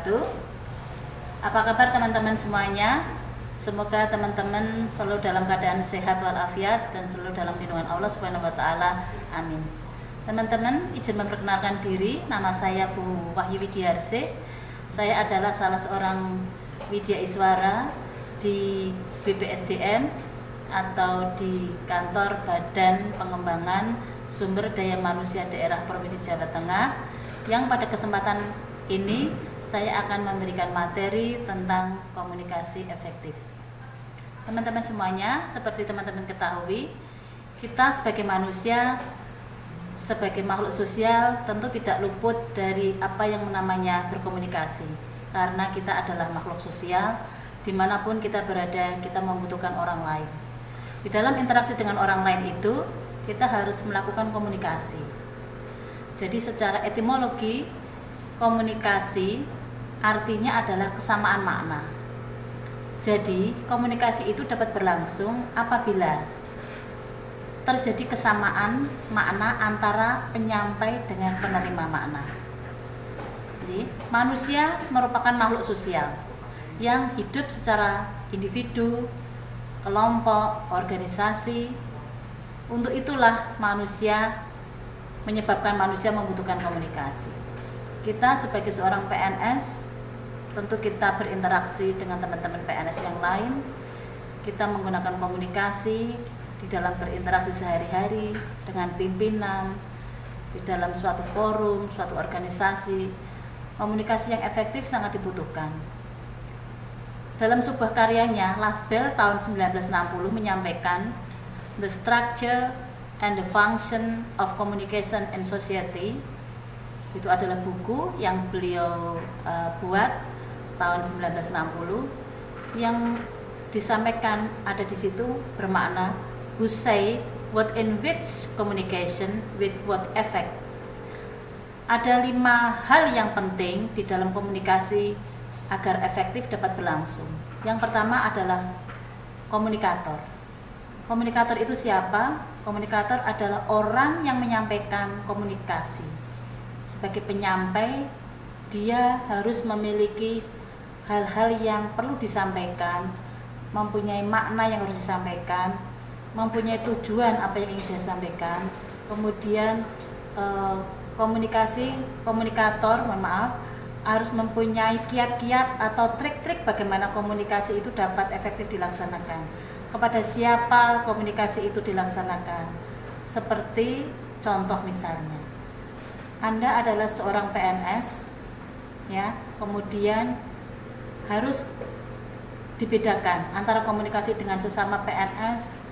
wabarakatuh. Apa kabar teman-teman semuanya? Semoga teman-teman selalu dalam keadaan sehat walafiat dan selalu dalam lindungan Allah Subhanahu wa taala. Amin. Teman-teman, izin memperkenalkan diri. Nama saya Bu Wahyu Widiarse. Saya adalah salah seorang widya iswara di BPSDM atau di Kantor Badan Pengembangan Sumber Daya Manusia Daerah Provinsi Jawa Tengah, yang pada kesempatan ini saya akan memberikan materi tentang komunikasi efektif. Teman-teman semuanya, seperti teman-teman ketahui, kita sebagai manusia, sebagai makhluk sosial tentu tidak luput dari apa yang namanya berkomunikasi. Karena kita adalah makhluk sosial, dimanapun kita berada, kita membutuhkan orang lain. Di dalam interaksi dengan orang lain itu, kita harus melakukan komunikasi. Jadi secara etimologi, komunikasi artinya adalah kesamaan makna. Jadi komunikasi itu dapat berlangsung apabila terjadi kesamaan makna antara penyampai dengan penerima makna. Jadi manusia merupakan makhluk sosial yang hidup secara individu, kelompok, organisasi. Untuk itulah menyebabkan manusia membutuhkan komunikasi. Kita sebagai seorang PNS, tentu kita berinteraksi dengan teman-teman PNS yang lain. Kita menggunakan komunikasi di dalam berinteraksi sehari-hari dengan pimpinan, di dalam suatu forum, suatu organisasi. Komunikasi yang efektif sangat dibutuhkan. Dalam sebuah karyanya, Lasbel tahun 1960 menyampaikan The Structure and the Function of Communication in Society. Itu adalah buku yang beliau buat tahun 1960, yang disampaikan ada di situ bermakna who say what in which communication with what effect. Ada 5 hal yang penting di dalam komunikasi agar efektif dapat berlangsung. Yang pertama adalah komunikator. Komunikator itu siapa? Komunikator adalah orang yang menyampaikan komunikasi. Sebagai penyampai, dia harus memiliki hal-hal yang perlu disampaikan, mempunyai makna yang harus disampaikan, mempunyai tujuan apa yang ingin dia sampaikan. Kemudian komunikator harus mempunyai kiat-kiat atau trik-trik bagaimana komunikasi itu dapat efektif dilaksanakan. Kepada siapa komunikasi itu dilaksanakan? Seperti contoh misalnya, Anda adalah seorang PNS, ya, kemudian harus dibedakan antara komunikasi dengan sesama PNS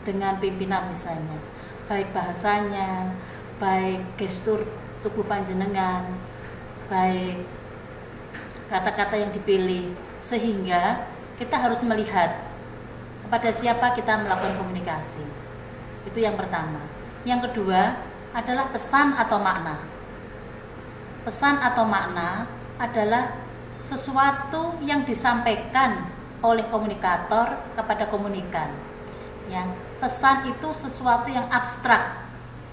dengan pimpinan misalnya, baik bahasanya, baik gestur tubuh panjenengan, baik kata-kata yang dipilih, sehingga kita harus melihat kepada siapa kita melakukan komunikasi. Itu yang pertama. Yang kedua adalah pesan atau makna. Pesan atau makna adalah sesuatu yang disampaikan oleh komunikator kepada komunikan. Ya, pesan itu sesuatu yang abstrak,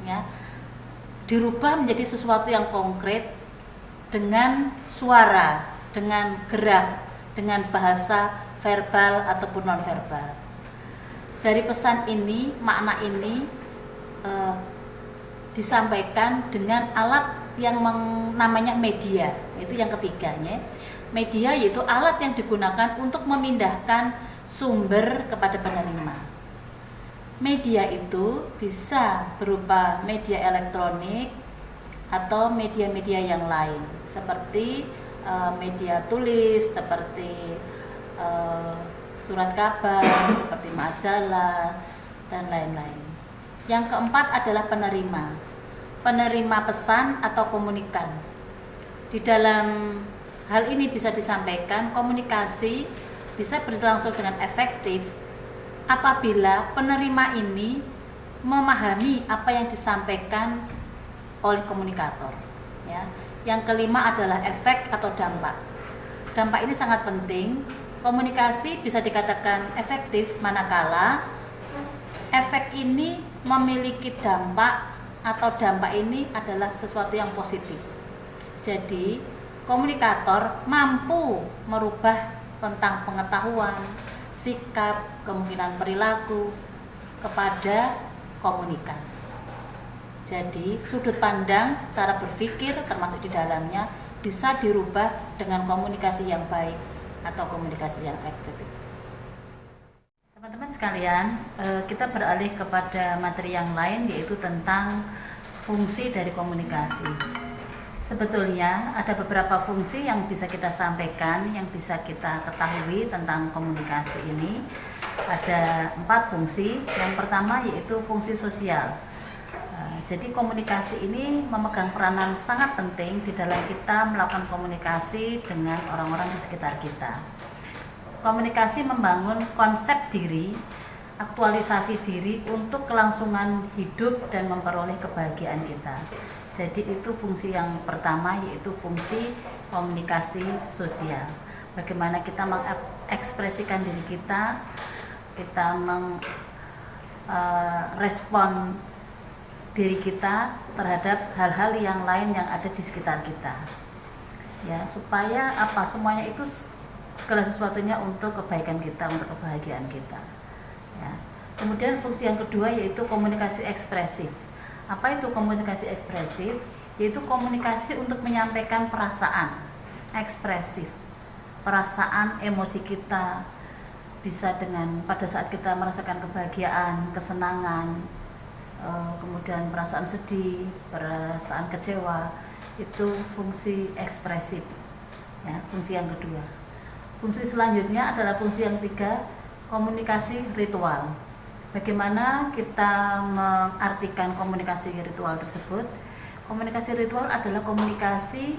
ya, dirubah menjadi sesuatu yang konkret dengan suara, dengan gerak, dengan bahasa verbal ataupun nonverbal. Dari pesan ini, makna ini disampaikan dengan alat yang namanya media. Itu yang ketiganya. Media yaitu alat yang digunakan untuk memindahkan sumber kepada penerima. Media itu bisa berupa media elektronik atau media-media yang lain, seperti media tulis, seperti surat kabar, seperti majalah, dan lain-lain. Yang keempat adalah penerima pesan atau komunikan. Di dalam hal ini bisa disampaikan komunikasi bisa berlangsung dengan efektif apabila penerima ini memahami apa yang disampaikan oleh komunikator. Ya. Yang kelima adalah efek atau dampak. Dampak ini sangat penting. Komunikasi bisa dikatakan efektif manakala efek ini memiliki dampak atau dampak ini adalah sesuatu yang positif. Jadi komunikator mampu merubah tentang pengetahuan, sikap, kemungkinan perilaku kepada komunikan. Jadi sudut pandang, cara berpikir termasuk di dalamnya bisa dirubah dengan komunikasi yang baik atau komunikasi yang efektif. Teman-teman sekalian, kita beralih kepada materi yang lain, yaitu tentang fungsi dari komunikasi. Sebetulnya ada beberapa fungsi yang bisa kita sampaikan, yang bisa kita ketahui tentang komunikasi ini. Ada 4 fungsi. Yang pertama yaitu fungsi sosial. Jadi komunikasi ini memegang peranan sangat penting di dalam kita melakukan komunikasi dengan orang-orang di sekitar kita. Komunikasi membangun konsep diri, aktualisasi diri untuk kelangsungan hidup dan memperoleh kebahagiaan kita. Jadi itu fungsi yang pertama, yaitu fungsi komunikasi sosial. Bagaimana kita mengekspresikan diri kita merespon diri kita terhadap hal-hal yang lain yang ada di sekitar kita. Ya, supaya semuanya itu segala sesuatunya untuk kebaikan kita, untuk kebahagiaan kita. Ya. Kemudian fungsi yang kedua yaitu komunikasi ekspresif. Apa itu komunikasi ekspresif? Yaitu komunikasi untuk menyampaikan perasaan ekspresif, perasaan emosi kita, bisa dengan pada saat kita merasakan kebahagiaan, kesenangan, kemudian perasaan sedih, perasaan kecewa, itu fungsi ekspresif. Ya, fungsi yang kedua. Fungsi selanjutnya adalah fungsi yang ketiga, komunikasi ritual. Bagaimana kita mengartikan komunikasi ritual tersebut? Komunikasi ritual adalah komunikasi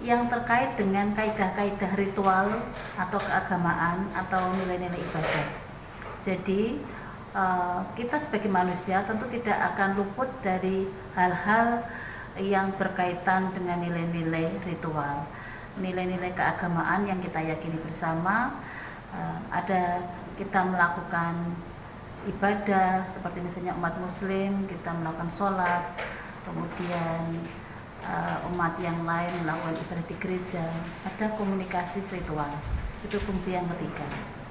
yang terkait dengan kaidah-kaidah ritual atau keagamaan atau nilai-nilai ibadah. Jadi kita sebagai manusia tentu tidak akan luput dari hal-hal yang berkaitan dengan nilai-nilai ritual, nilai-nilai keagamaan yang kita yakini bersama. Ada kita melakukan ibadah seperti misalnya umat muslim, kita melakukan sholat, kemudian umat yang lain melakukan ibadah di gereja. Ada komunikasi ritual, itu fungsi yang ketiga.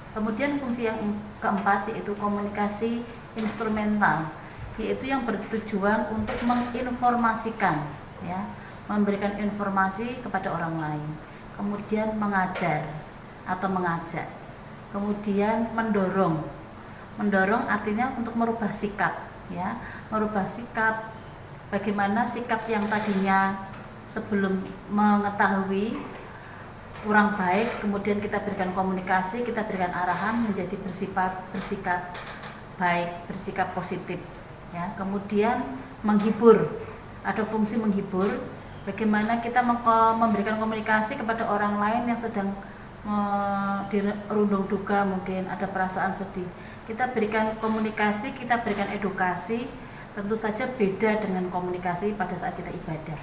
Kemudian fungsi yang keempat yaitu komunikasi instrumental, yaitu yang bertujuan untuk menginformasikan, ya, memberikan informasi kepada orang lain, kemudian mengajar atau mengajak, kemudian mendorong artinya untuk merubah sikap, ya, merubah sikap. Bagaimana sikap yang tadinya sebelum mengetahui kurang baik, kemudian kita berikan komunikasi, kita berikan arahan menjadi bersikap baik, bersikap positif, ya. Kemudian menghibur, ada fungsi menghibur. Bagaimana kita memberikan komunikasi kepada orang lain yang sedang dirundung duka, mungkin ada perasaan sedih, kita berikan komunikasi, kita berikan edukasi. Tentu saja beda dengan komunikasi pada saat kita ibadah.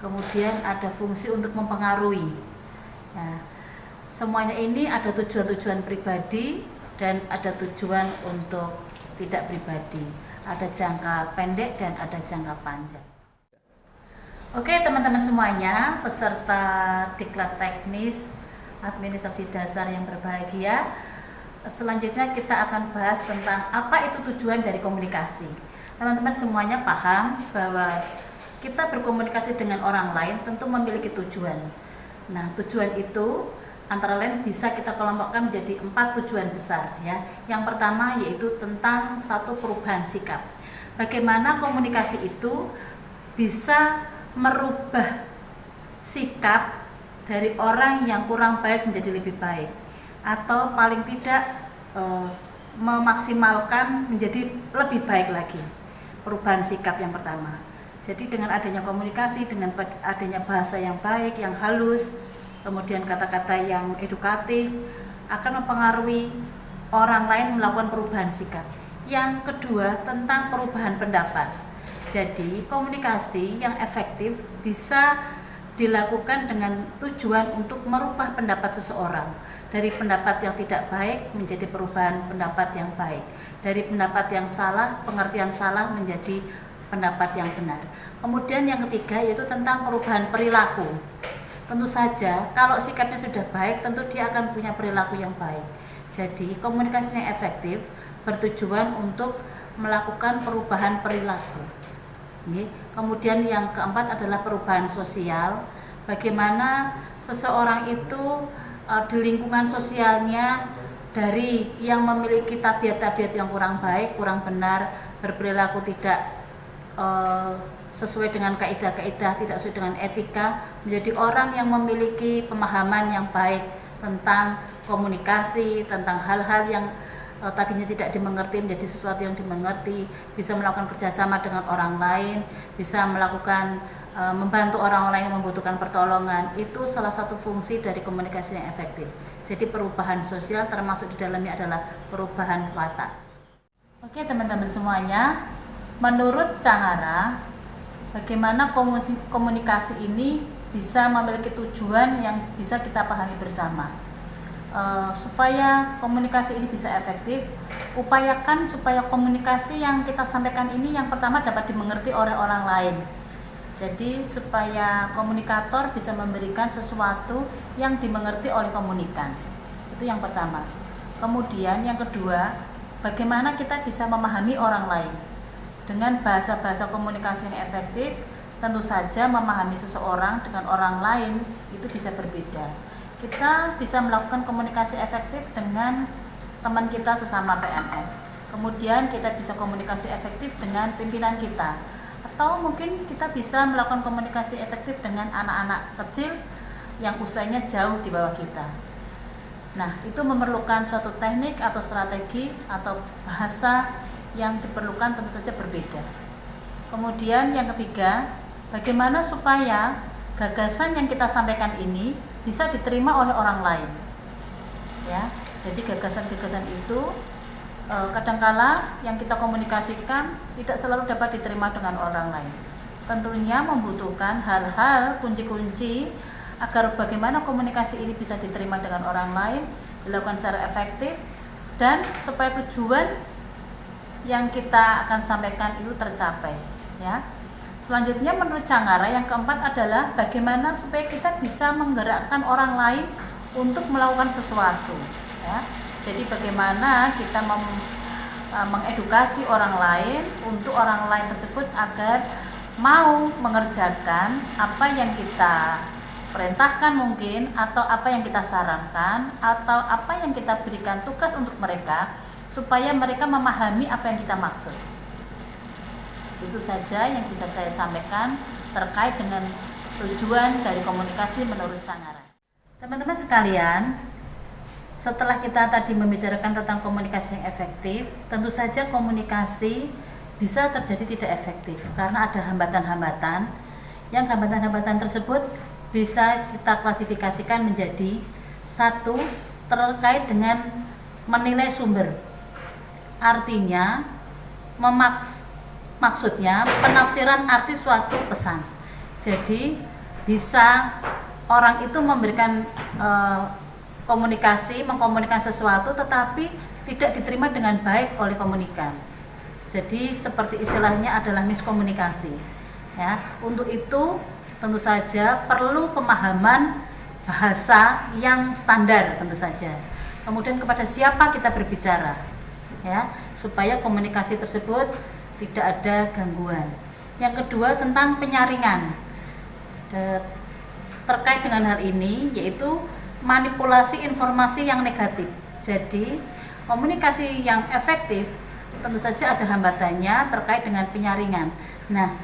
Kemudian ada fungsi untuk mempengaruhi. Nah, semuanya ini ada tujuan-tujuan pribadi dan ada tujuan untuk tidak pribadi. Ada jangka pendek dan ada jangka panjang. Oke teman-teman semuanya, peserta Diklat Teknis Administrasi Dasar yang berbahagia, selanjutnya kita akan bahas tentang apa itu tujuan dari komunikasi. Teman-teman semuanya paham bahwa kita berkomunikasi dengan orang lain tentu memiliki tujuan. Nah, tujuan itu antara lain bisa kita kelompokkan menjadi 4 tujuan besar, ya. Yang pertama yaitu tentang satu perubahan sikap. Bagaimana komunikasi itu bisa merubah sikap dari orang yang kurang baik menjadi lebih baik, atau paling tidak memaksimalkan menjadi lebih baik lagi. Perubahan sikap yang pertama. Jadi dengan adanya komunikasi, dengan adanya bahasa yang baik, yang halus, kemudian kata-kata yang edukatif, akan mempengaruhi orang lain melakukan perubahan sikap. Yang kedua tentang perubahan pendapat. Jadi komunikasi yang efektif bisa dilakukan dengan tujuan untuk merubah pendapat seseorang dari pendapat yang tidak baik menjadi perubahan pendapat yang baik, dari pendapat yang salah, pengertian salah menjadi pendapat yang benar. Kemudian yang ketiga yaitu tentang perubahan perilaku. Tentu saja kalau sikapnya sudah baik, tentu dia akan punya perilaku yang baik. Jadi komunikasi yang efektif bertujuan untuk melakukan perubahan perilaku. Kemudian yang keempat adalah perubahan sosial. Bagaimana seseorang itu di lingkungan sosialnya, dari yang memiliki tabiat-tabiat yang kurang baik, kurang benar, berperilaku tidak sesuai dengan kaidah-kaidah, tidak sesuai dengan etika, menjadi orang yang memiliki pemahaman yang baik tentang komunikasi, tentang hal-hal yang tadinya tidak dimengerti menjadi sesuatu yang dimengerti, bisa melakukan kerjasama dengan orang lain, bisa melakukan membantu orang lain yang membutuhkan pertolongan. Itu salah satu fungsi dari komunikasi yang efektif. Jadi perubahan sosial termasuk di dalamnya adalah perubahan watak. Oke teman-teman semuanya, menurut Cangara, bagaimana komunikasi ini bisa memiliki tujuan yang bisa kita pahami bersama. Supaya komunikasi ini bisa efektif, upayakan supaya komunikasi yang kita sampaikan ini yang pertama dapat dimengerti oleh orang lain. Jadi supaya komunikator bisa memberikan sesuatu yang dimengerti oleh komunikan. Itu yang pertama. Kemudian yang kedua, bagaimana kita bisa memahami orang lain. Dengan bahasa-bahasa komunikasi yang efektif, tentu saja memahami seseorang dengan orang lain itu bisa berbeda. Kita bisa melakukan komunikasi efektif dengan teman kita sesama PNS. Kemudian kita bisa komunikasi efektif dengan pimpinan kita. Atau mungkin kita bisa melakukan komunikasi efektif dengan anak-anak kecil yang usianya jauh di bawah kita. Nah, itu memerlukan suatu teknik atau strategi atau bahasa yang diperlukan tentu saja berbeda. Kemudian yang ketiga, bagaimana supaya gagasan yang kita sampaikan ini bisa diterima oleh orang lain. Ya, jadi gagasan-gagasan itu kadangkala yang kita komunikasikan tidak selalu dapat diterima dengan orang lain. Tentunya membutuhkan hal-hal kunci-kunci agar bagaimana komunikasi ini bisa diterima dengan orang lain, dilakukan secara efektif, dan supaya tujuan yang kita akan sampaikan itu tercapai. Ya. Selanjutnya menurut Cangara yang keempat adalah bagaimana supaya kita bisa menggerakkan orang lain untuk melakukan sesuatu. Ya. Jadi bagaimana kita mengedukasi orang lain untuk orang lain tersebut agar mau mengerjakan apa yang kita perintahkan mungkin, atau apa yang kita sarankan, atau apa yang kita berikan tugas untuk mereka, supaya mereka memahami apa yang kita maksud. Itu saja yang bisa saya sampaikan terkait dengan tujuan dari komunikasi menurut Cangara. Teman-teman sekalian, setelah kita tadi membicarakan tentang komunikasi yang efektif, tentu saja komunikasi bisa terjadi tidak efektif karena ada hambatan-hambatan. Yang hambatan-hambatan tersebut bisa kita klasifikasikan menjadi satu, terkait dengan menilai sumber. Artinya maksudnya penafsiran arti suatu pesan. Jadi bisa orang itu memberikan mengkomunikasi sesuatu tetapi tidak diterima dengan baik oleh komunikan. Jadi seperti istilahnya adalah miskomunikasi. Ya, untuk itu tentu saja perlu pemahaman bahasa yang standar tentu saja. Kemudian kepada siapa kita berbicara, ya, supaya komunikasi tersebut tidak ada gangguan. Yang kedua tentang penyaringan. Terkait dengan hal ini yaitu manipulasi informasi yang negatif. Jadi komunikasi yang efektif tentu saja ada hambatannya terkait dengan penyaringan. Nah,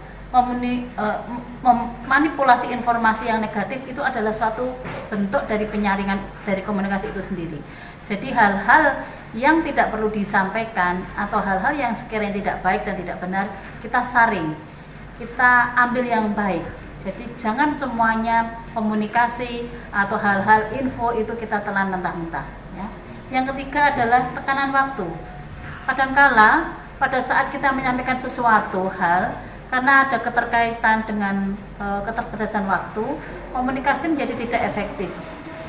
manipulasi informasi yang negatif itu adalah suatu bentuk dari penyaringan dari komunikasi itu sendiri. Jadi hal-hal yang tidak perlu disampaikan atau hal-hal yang sekiranya tidak baik dan tidak benar kita saring, kita ambil yang baik. Jadi jangan semuanya komunikasi atau hal-hal info itu kita telan mentah-mentah. Ya. Yang ketiga adalah tekanan waktu. Kadangkala pada saat kita menyampaikan sesuatu hal, karena ada keterkaitan dengan keterbatasan waktu, komunikasi menjadi tidak efektif.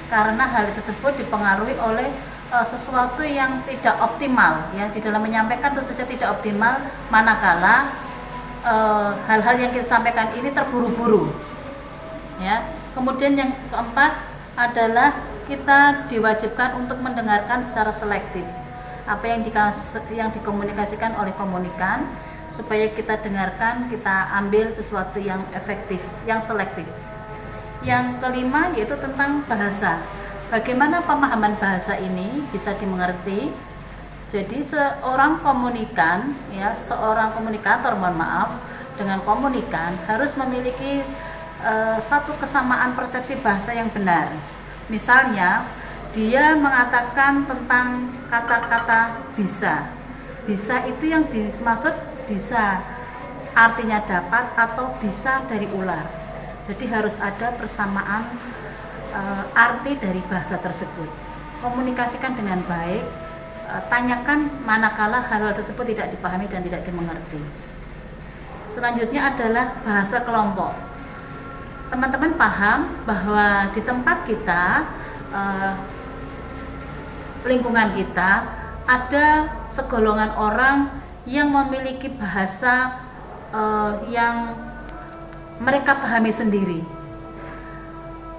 Karena hal tersebut dipengaruhi oleh sesuatu yang tidak optimal. Ya, di dalam menyampaikan tentu saja tidak optimal, manakala hal-hal yang kita sampaikan ini terburu-buru, ya. Kemudian yang keempat adalah kita diwajibkan untuk mendengarkan secara selektif apa yang dikomunikasikan oleh komunikan, supaya kita dengarkan, kita ambil sesuatu yang efektif, yang selektif. Yang kelima yaitu tentang bahasa. Bagaimana pemahaman bahasa ini bisa dimengerti. Jadi seorang komunikator, dengan komunikan harus memiliki satu kesamaan persepsi bahasa yang benar. Misalnya, dia mengatakan tentang kata-kata bisa. Bisa itu yang dimaksud bisa artinya dapat atau bisa dari ular. Jadi harus ada persamaan arti dari bahasa tersebut. Komunikasikan dengan baik, tanyakan manakala hal-hal tersebut tidak dipahami dan tidak dimengerti. Selanjutnya adalah bahasa kelompok. Teman-teman paham bahwa di tempat kita, lingkungan kita, ada segolongan orang yang memiliki bahasa yang mereka pahami sendiri.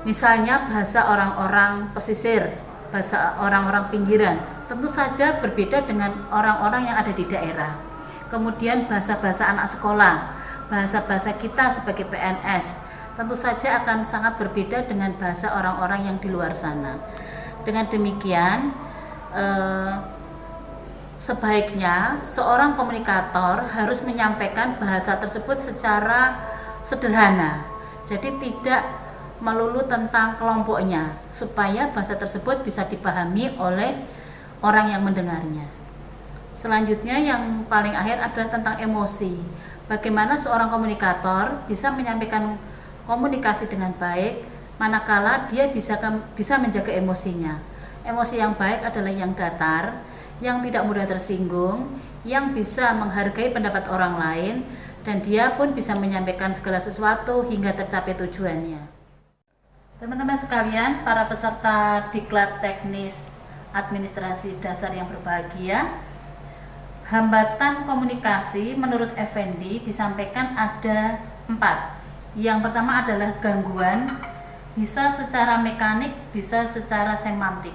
Misalnya bahasa orang-orang pesisir, bahasa orang-orang pinggiran, tentu saja berbeda dengan orang-orang yang ada di daerah. Kemudian bahasa-bahasa anak sekolah, bahasa-bahasa kita sebagai PNS, tentu saja akan sangat berbeda dengan bahasa orang-orang yang di luar sana. Dengan demikian, sebaiknya seorang komunikator harus menyampaikan bahasa tersebut secara sederhana, jadi tidak melulu tentang kelompoknya, supaya bahasa tersebut bisa dipahami oleh orang yang mendengarnya. Selanjutnya yang paling akhir adalah tentang emosi. Bagaimana seorang komunikator bisa menyampaikan komunikasi dengan baik manakala dia bisa menjaga emosinya. Emosi yang baik adalah yang datar, yang tidak mudah tersinggung, yang bisa menghargai pendapat orang lain, dan dia pun bisa menyampaikan segala sesuatu hingga tercapai tujuannya. Teman-teman sekalian, para peserta Diklat Teknis Administrasi Dasar yang berbahagia, hambatan komunikasi menurut Effendi disampaikan ada 4. Yang pertama adalah gangguan, bisa secara mekanik, bisa secara semantik.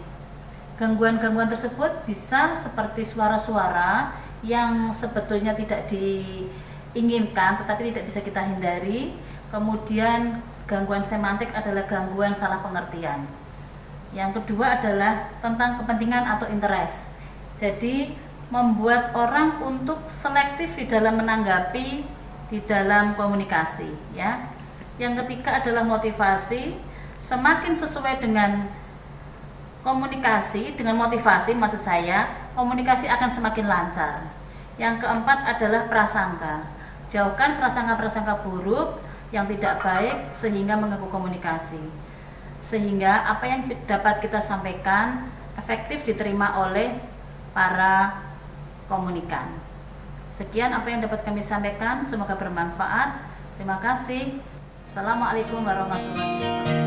Gangguan-gangguan tersebut bisa seperti suara-suara yang sebetulnya tidak diinginkan tetapi tidak bisa kita hindari. Kemudian gangguan semantik adalah gangguan salah pengertian. Yang kedua adalah tentang kepentingan atau interest. Jadi membuat orang untuk selektif di dalam menanggapi di dalam komunikasi, ya. Yang ketiga adalah motivasi. Semakin sesuai dengan komunikasi, dengan motivasi maksud saya, komunikasi akan semakin lancar. Yang keempat adalah prasangka. Jauhkan prasangka-prasangka buruk yang tidak baik sehingga mengganggu komunikasi. Sehingga apa yang dapat kita sampaikan efektif diterima oleh para komunikan. Sekian apa yang dapat kami sampaikan, semoga bermanfaat. Terima kasih. Assalamualaikum warahmatullahi wabarakatuh.